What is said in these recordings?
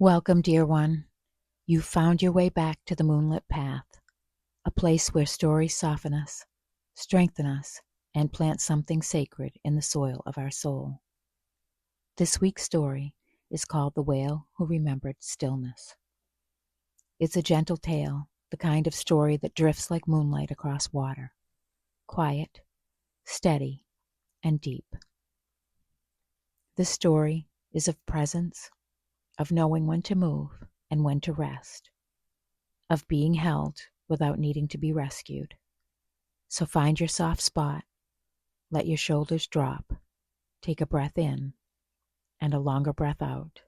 Welcome, dear one. You've found your way back to the moonlit path, a place where stories soften us, strengthen us, and plant something sacred in the soil of our soul. This week's story is called The Whale Who Remembered Stillness. It's a gentle tale, the kind of story that drifts like moonlight across water, quiet, steady, and deep. This story is of presence, of knowing when to move and when to rest, of being held without needing to be rescued. So find your soft spot, let your shoulders drop, take a breath in and a longer breath out.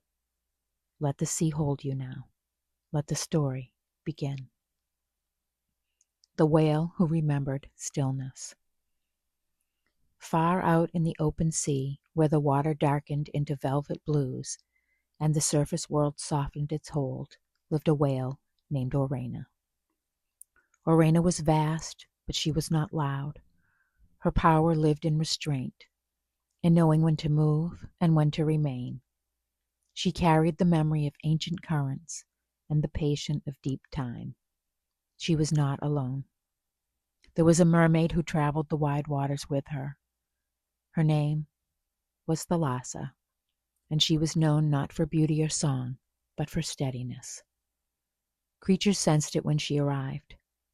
Let the sea hold you now. Let the story begin. The Whale Who Remembered Stillness. Far out in the open sea, where the water darkened into velvet blues and the surface world softened its hold, lived a whale named Orena. Orena was vast, but she was not loud. Her power lived in restraint, in knowing when to move and when to remain. She carried the memory of ancient currents and the patience of deep time. She was not alone. There was a mermaid who traveled the wide waters with her. Her name was Thalassa, and she was known not for beauty or song, but for steadiness. Creatures sensed it when she arrived.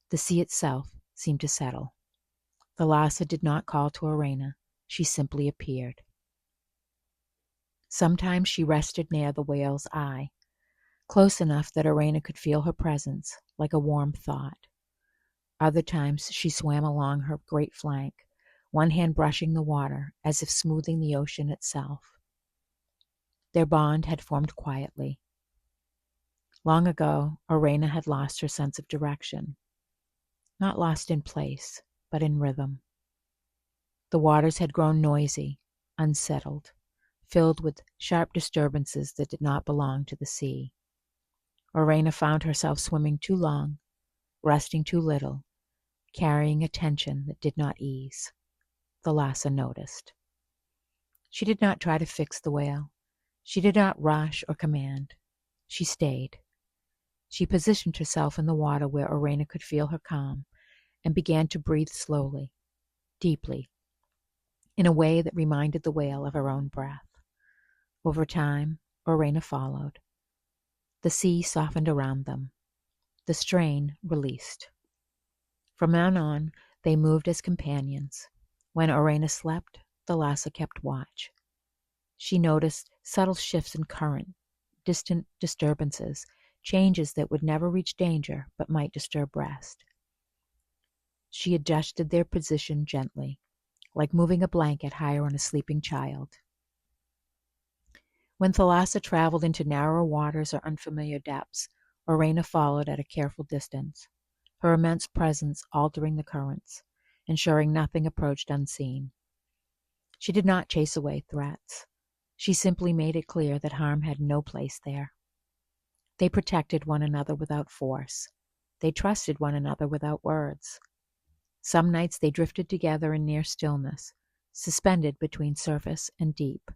The sea itself seemed to settle. Thalassa did not call to Orena. She simply appeared. Sometimes she rested near the whale's eye, close enough that Orena could feel her presence, like a warm thought. Other times she swam along her great flank, one hand brushing the water as if smoothing the ocean itself. Their bond had formed quietly. Long ago, Orena had lost her sense of direction. Not lost in place, but in rhythm. The waters had grown noisy, unsettled, filled with sharp disturbances that did not belong to the sea. Orena found herself swimming too long, resting too little, carrying a tension that did not ease. Thalassa noticed. She did not try to fix the whale. She did not rush or command. She stayed. She positioned herself in the water where Orena could feel her calm and began to breathe slowly, deeply, in a way that reminded the whale of her own breath. Over time, Orena followed. The sea softened around them. The strain released. From then on, they moved as companions. When Orena slept, Thalassa kept watch. She noticed subtle shifts in current, distant disturbances, changes that would never reach danger but might disturb rest. She adjusted their position gently, like moving a blanket higher on a sleeping child. When Thalassa traveled into narrower waters or unfamiliar depths, Orena followed at a careful distance, her immense presence altering the currents, ensuring nothing approached unseen. She did not chase away threats. She simply made it clear that harm had no place there. They protected one another without force. They trusted one another without words. Some nights they drifted together in near stillness, suspended between surface and deep.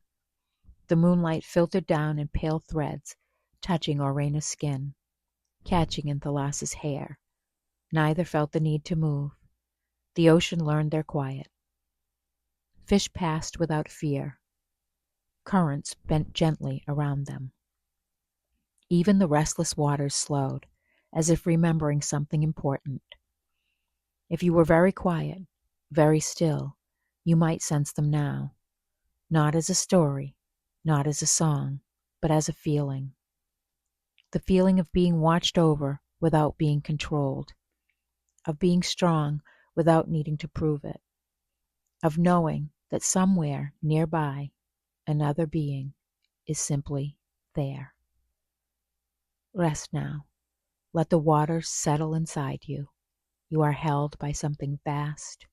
The moonlight filtered down in pale threads, touching Orena's skin, catching in Thalassa's hair. Neither felt the need to move. The ocean learned their quiet. Fish passed without fear. Currents bent gently around them. Even the restless waters slowed, as if remembering something important. If you were very quiet, very still, you might sense them now, not as a story, not as a song, but as a feeling. The feeling of being watched over without being controlled, of being strong without needing to prove it, of knowing that somewhere nearby another being is simply there. Rest now. Let the waters settle inside you. You are held by something vast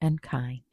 and kind.